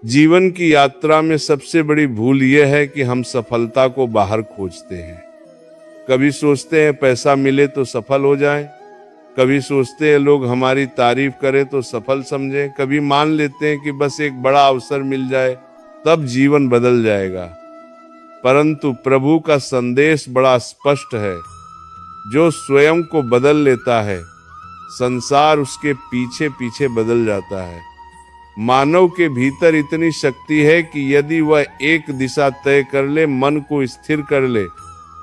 जीवन की यात्रा में सबसे बड़ी भूल यह है कि हम सफलता को बाहर खोजते हैं। कभी सोचते हैं पैसा मिले तो सफल हो जाएं, कभी सोचते हैं लोग हमारी तारीफ करें तो सफल समझें, कभी मान लेते हैं कि बस एक बड़ा अवसर मिल जाए तब जीवन बदल जाएगा। परंतु प्रभु का संदेश बड़ा स्पष्ट है, जो स्वयं को बदल लेता है संसार उसके पीछे पीछे बदल जाता है। मानव के भीतर इतनी शक्ति है कि यदि वह एक दिशा तय कर ले, मन को स्थिर कर ले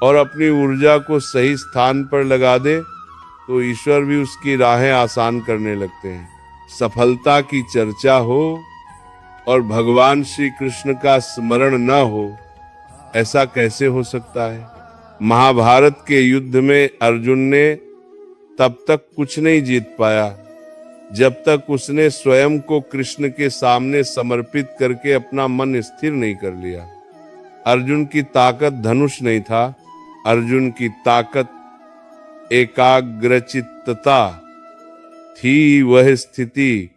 और अपनी ऊर्जा को सही स्थान पर लगा दे तो ईश्वर भी उसकी राहें आसान करने लगते हैं। सफलता की चर्चा हो और भगवान श्री कृष्ण का स्मरण न हो, ऐसा कैसे हो सकता है? महाभारत के युद्ध में अर्जुन ने तब तक कुछ नहीं जीत पाया जब तक उसने स्वयं को कृष्ण के सामने समर्पित करके अपना मन स्थिर नहीं कर लिया। अर्जुन की ताकत धनुष नहीं था, अर्जुन की ताकत एकाग्रचित्तता थी, वह स्थिति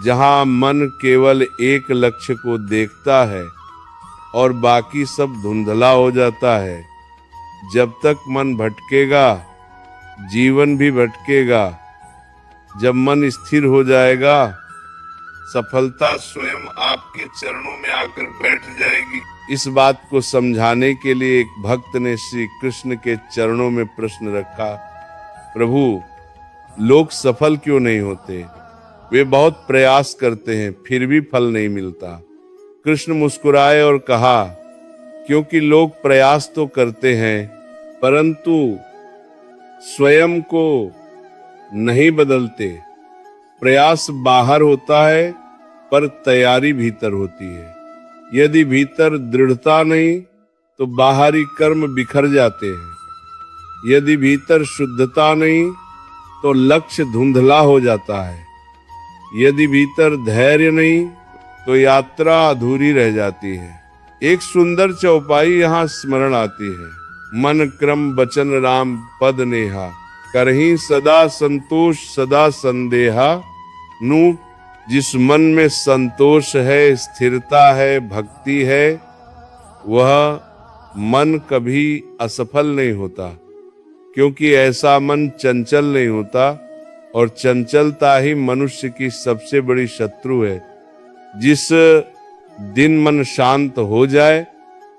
जहां मन केवल एक लक्ष्य को देखता है और बाकी सब धुंधला हो जाता है। जब तक मन भटकेगा जीवन भी भटकेगा, जब मन स्थिर हो जाएगा सफलता स्वयं आपके चरणों में आकर बैठ जाएगी। इस बात को समझाने के लिए एक भक्त ने श्री कृष्ण के चरणों में प्रश्न रखा, प्रभु लोग सफल क्यों नहीं होते? वे बहुत प्रयास करते हैं फिर भी फल नहीं मिलता। कृष्ण मुस्कुराए और कहा, क्योंकि लोग प्रयास तो करते हैं परंतु स्वयं को नहीं बदलते। प्रयास बाहर होता है पर तैयारी भीतर होती है। यदि भीतर दृढ़ता नहीं तो बाहरी कर्म बिखर जाते हैं। यदि भीतर शुद्धता नहीं तो लक्ष्य धुंधला हो जाता है। यदि भीतर धैर्य नहीं तो यात्रा अधूरी रह जाती है। एक सुंदर चौपाई यहाँ स्मरण आती है, मन क्रम बचन राम पद नेहा, करहीं सदा संतोष सदा संदेहा। नु जिस मन में संतोष है, स्थिरता है, भक्ति है, वह मन कभी असफल नहीं होता, क्योंकि ऐसा मन चंचल नहीं होता और चंचलता ही मनुष्य की सबसे बड़ी शत्रु है। जिस दिन मन शांत हो जाए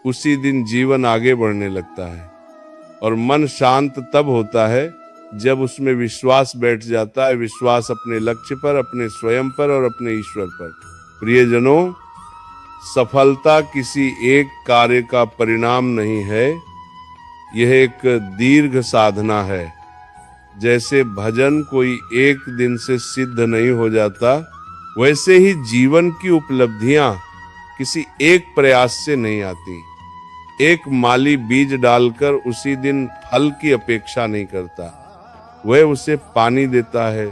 उसी दिन जीवन आगे बढ़ने लगता है। और मन शांत तब होता है जब उसमें विश्वास बैठ जाता है, विश्वास अपने लक्ष्य पर, अपने स्वयं पर और अपने ईश्वर पर। प्रियजनों, सफलता किसी एक कार्य का परिणाम नहीं है, यह एक दीर्घ साधना है। जैसे भजन कोई एक दिन से सिद्ध नहीं हो जाता, वैसे ही जीवन की उपलब्धियां किसी एक प्रयास से नहीं आती। एक माली बीज डालकर उसी दिन फल की अपेक्षा नहीं करता, वह उसे पानी देता है,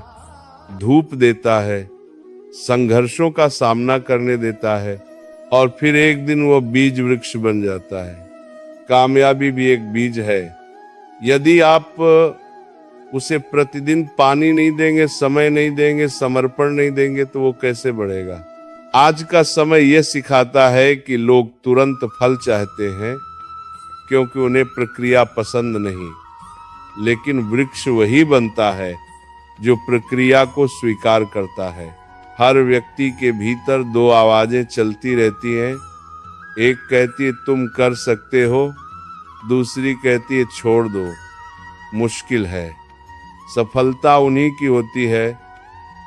धूप देता है, संघर्षों का सामना करने देता है और फिर एक दिन वह बीज वृक्ष बन जाता है। कामयाबी भी एक बीज है। यदि आप उसे प्रतिदिन पानी नहीं देंगे, समय नहीं देंगे, समर्पण नहीं देंगे तो वो कैसे बढ़ेगा? आज का समय यह सिखाता है कि लोग तुरंत फल चाहते हैं क्योंकि उन्हें प्रक्रिया पसंद नहीं। लेकिन वृक्ष वही बनता है जो प्रक्रिया को स्वीकार करता है। हर व्यक्ति के भीतर दो आवाजें चलती रहती हैं। एक कहती है तुम कर सकते हो, दूसरी कहती है छोड़ दो, मुश्किल है। सफलता उन्हीं की होती है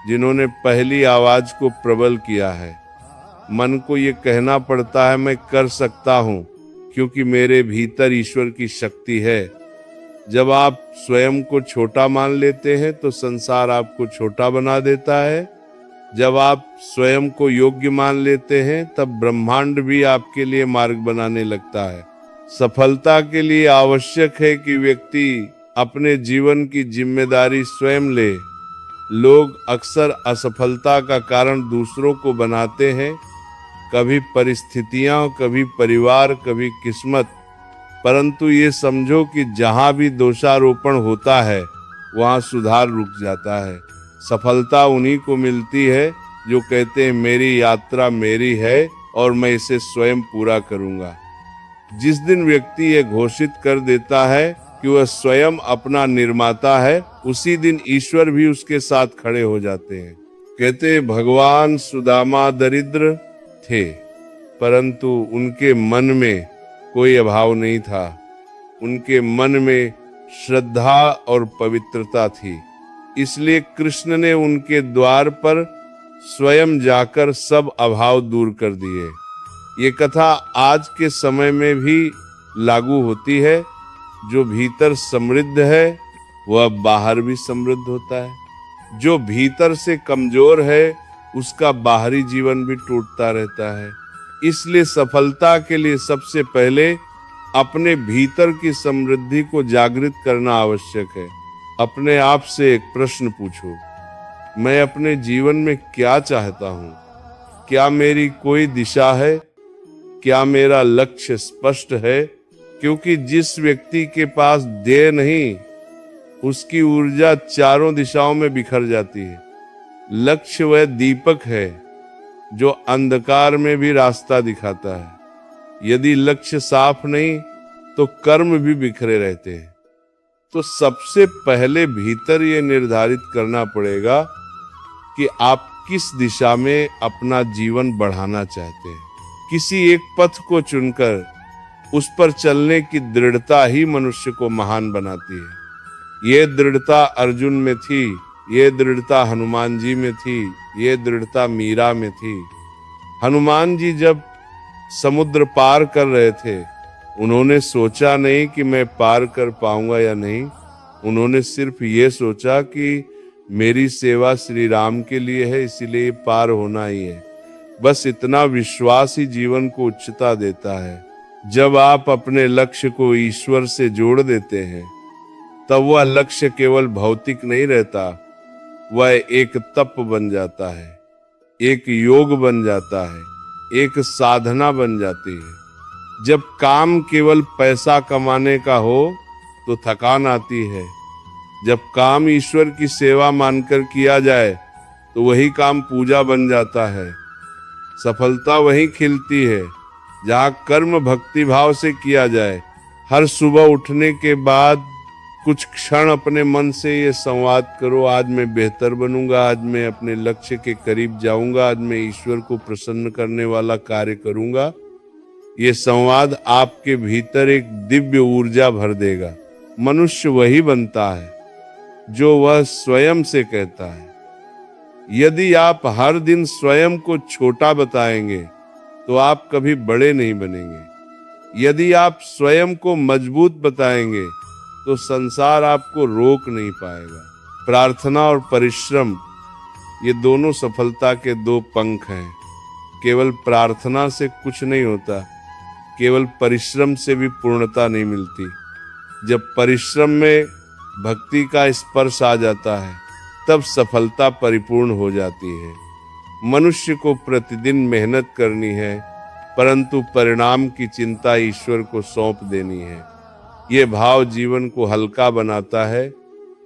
जिन्होंने पहली आवाज को प्रबल किया है। मन को ये कहना पड़ता है मैं कर सकता हूँ क्योंकि मेरे भीतर ईश्वर की शक्ति है। जब आप स्वयं को छोटा मान लेते हैं तो संसार आपको छोटा बना देता है। जब आप स्वयं को योग्य मान लेते हैं तब ब्रह्मांड भी आपके लिए मार्ग बनाने लगता है। सफलता के लिए आवश्यक है कि व्यक्ति अपने जीवन की जिम्मेदारी स्वयं ले। लोग अक्सर असफलता का कारण दूसरों को बनाते हैं, कभी परिस्थितियां, कभी परिवार, कभी किस्मत। परंतु ये समझो कि जहां भी दोषारोपण होता है वहां सुधार रुक जाता है। सफलता उन्हीं को मिलती है जो कहते हैं मेरी यात्रा मेरी है और मैं इसे स्वयं पूरा करूंगा। जिस दिन व्यक्ति ये घोषित कर देता है कि वह स्वयं अपना निर्माता है, उसी दिन ईश्वर भी उसके साथ खड़े हो जाते हैं। कहते भगवान सुदामा दरिद्र थे, परंतु उनके मन में कोई अभाव नहीं था। उनके मन में श्रद्धा और पवित्रता थी, इसलिए कृष्ण ने उनके द्वार पर स्वयं जाकर सब अभाव दूर कर दिए। ये कथा आज के समय में भी लागू होती है। जो भीतर समृद्ध है वह बाहर भी समृद्ध होता है। जो भीतर से कमजोर है उसका बाहरी जीवन भी टूटता रहता है। इसलिए सफलता के लिए सबसे पहले अपने भीतर की समृद्धि को जागृत करना आवश्यक है। अपने आप से एक प्रश्न पूछो, मैं अपने जीवन में क्या चाहता हूँ? क्या मेरी कोई दिशा है? क्या मेरा लक्ष्य स्पष्ट है? क्योंकि जिस व्यक्ति के पास ध्येय नहीं, उसकी ऊर्जा चारों दिशाओं में बिखर जाती है। लक्ष्य वह दीपक है जो अंधकार में भी रास्ता दिखाता है। यदि लक्ष्य साफ नहीं तो कर्म भी बिखरे रहते हैं। तो सबसे पहले भीतर ये निर्धारित करना पड़ेगा कि आप किस दिशा में अपना जीवन बढ़ाना चाहते हैं। किसी एक पथ को चुनकर उस पर चलने की दृढ़ता ही मनुष्य को महान बनाती है। ये दृढ़ता अर्जुन में थी, ये दृढ़ता हनुमान जी में थी, ये दृढ़ता मीरा में थी। हनुमान जी जब समुद्र पार कर रहे थे, उन्होंने सोचा नहीं कि मैं पार कर पाऊंगा या नहीं। उन्होंने सिर्फ ये सोचा कि मेरी सेवा श्री राम के लिए है, इसीलिए पार होना ही है। बस इतना विश्वास ही जीवन को उच्चता देता है। जब आप अपने लक्ष्य को ईश्वर से जोड़ देते हैं, तब वह लक्ष्य केवल भौतिक नहीं रहता, वह एक तप बन जाता है, एक योग बन जाता है, एक साधना बन जाती है। जब काम केवल पैसा कमाने का हो तो थकान आती है। जब काम ईश्वर की सेवा मानकर किया जाए तो वही काम पूजा बन जाता है। सफलता वहीं खिलती है जहाँ कर्म भक्ति भाव से किया जाए। हर सुबह उठने के बाद कुछ क्षण अपने मन से ये संवाद करो, आज मैं बेहतर बनूंगा, आज मैं अपने लक्ष्य के करीब जाऊंगा, आज मैं ईश्वर को प्रसन्न करने वाला कार्य करूंगा। ये संवाद आपके भीतर एक दिव्य ऊर्जा भर देगा। मनुष्य वही बनता है जो वह स्वयं से कहता है। यदि आप हर दिन स्वयं को छोटा बताएंगे तो आप कभी बड़े नहीं बनेंगे। यदि आप स्वयं को मजबूत बताएंगे तो संसार आपको रोक नहीं पाएगा। प्रार्थना और परिश्रम, ये दोनों सफलता के दो पंख हैं। केवल प्रार्थना से कुछ नहीं होता, केवल परिश्रम से भी पूर्णता नहीं मिलती। जब परिश्रम में भक्ति का स्पर्श आ जाता है, तब सफलता परिपूर्ण हो जाती है। मनुष्य को प्रतिदिन मेहनत करनी है, परंतु परिणाम की चिंता ईश्वर को सौंप देनी है। ये भाव जीवन को हल्का बनाता है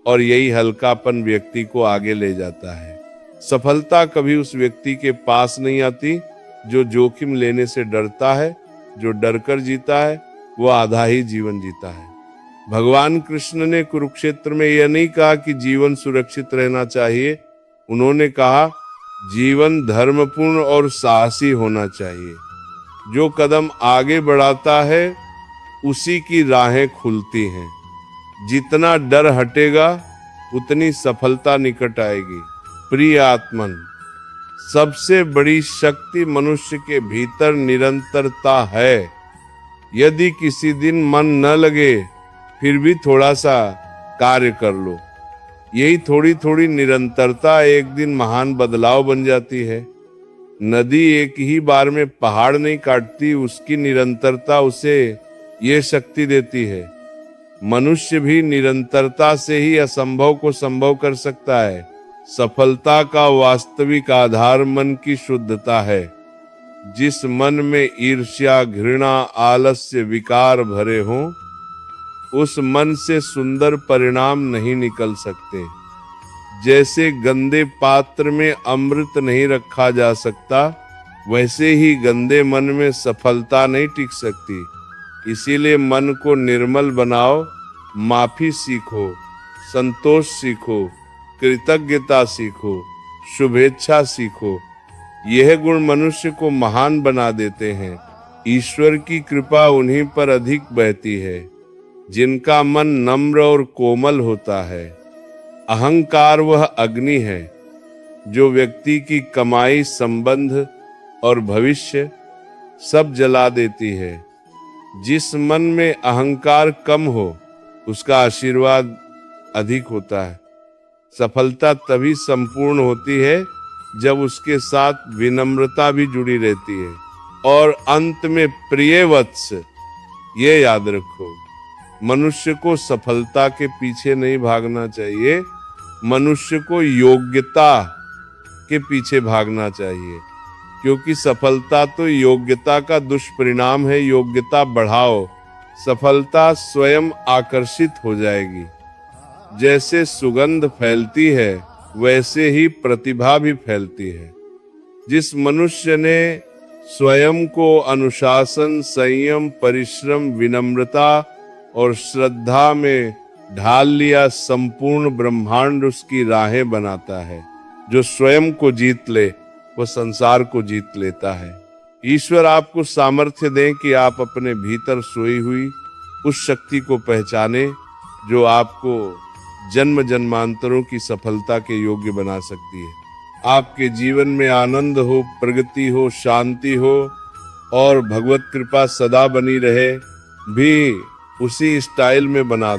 और यही हल्कापन व्यक्ति को आगे ले जाता है। सफलता कभी उस व्यक्ति के पास नहीं आती जो जोखिम लेने से डरता है। जो डरकर जीता है वो आधा ही जीवन जीता है। भगवान कृष्ण ने कुरुक्षेत्र में यह नहीं कहा कि जीवन सुरक्षित रहना चाहिए। उन्होंने कहा जीवन धर्मपूर्ण और साहसी होना चाहिए। जो कदम आगे बढ़ाता है उसी की राहें खुलती हैं। जितना डर हटेगा उतनी सफलता निकट आएगी। प्रिय आत्मन, सबसे बड़ी शक्ति मनुष्य के भीतर निरंतरता है। यदि किसी दिन मन न लगे फिर भी थोड़ा सा कार्य कर लो। यही थोड़ी थोड़ी निरंतरता एक दिन महान बदलाव बन जाती है। नदी एक ही बार में पहाड़ नहीं काटती, उसकी निरंतरता उसे ये शक्ति देती है। मनुष्य भी निरंतरता से ही असंभव को संभव कर सकता है। सफलता का वास्तविक आधार मन की शुद्धता है। जिस मन में ईर्ष्या, घृणा, आलस्य, विकार भरे हों, उस मन से सुंदर परिणाम नहीं निकल सकते। जैसे गंदे पात्र में अमृत नहीं रखा जा सकता, वैसे ही गंदे मन में सफलता नहीं टिक सकती। इसीलिए मन को निर्मल बनाओ, माफी सीखो, संतोष सीखो, कृतज्ञता सीखो, शुभेच्छा सीखो। यह गुण मनुष्य को महान बना देते हैं। ईश्वर की कृपा उन्हीं पर अधिक बहती है जिनका मन नम्र और कोमल होता है। अहंकार वह अग्नि है जो व्यक्ति की कमाई, संबंध और भविष्य सब जला देती है। जिस मन में अहंकार कम हो उसका आशीर्वाद अधिक होता है। सफलता तभी संपूर्ण होती है जब उसके साथ विनम्रता भी जुड़ी रहती है। और अंत में प्रिय वत्स, ये याद रखो, मनुष्य को सफलता के पीछे नहीं भागना चाहिए, मनुष्य को योग्यता के पीछे भागना चाहिए। क्योंकि सफलता तो योग्यता का दुष्परिणाम है। योग्यता बढ़ाओ, सफलता स्वयं आकर्षित हो जाएगी। जैसे सुगंध फैलती है वैसे ही प्रतिभा भी फैलती है। जिस मनुष्य ने स्वयं को अनुशासन, संयम, परिश्रम, विनम्रता और श्रद्धा में ढाल लिया, संपूर्ण ब्रह्मांड उसकी राहें बनाता है। जो स्वयं को जीत ले वो संसार को जीत लेता है। ईश्वर आपको सामर्थ्य दें कि आप अपने भीतर सोई हुई उस शक्ति को पहचाने जो आपको जन्म जन्मांतरों की सफलता के योग्य बना सकती है। आपके जीवन में आनंद हो, प्रगति हो, शांति हो और भगवत कृपा सदा बनी रहे भी उसी स्टाइल में बना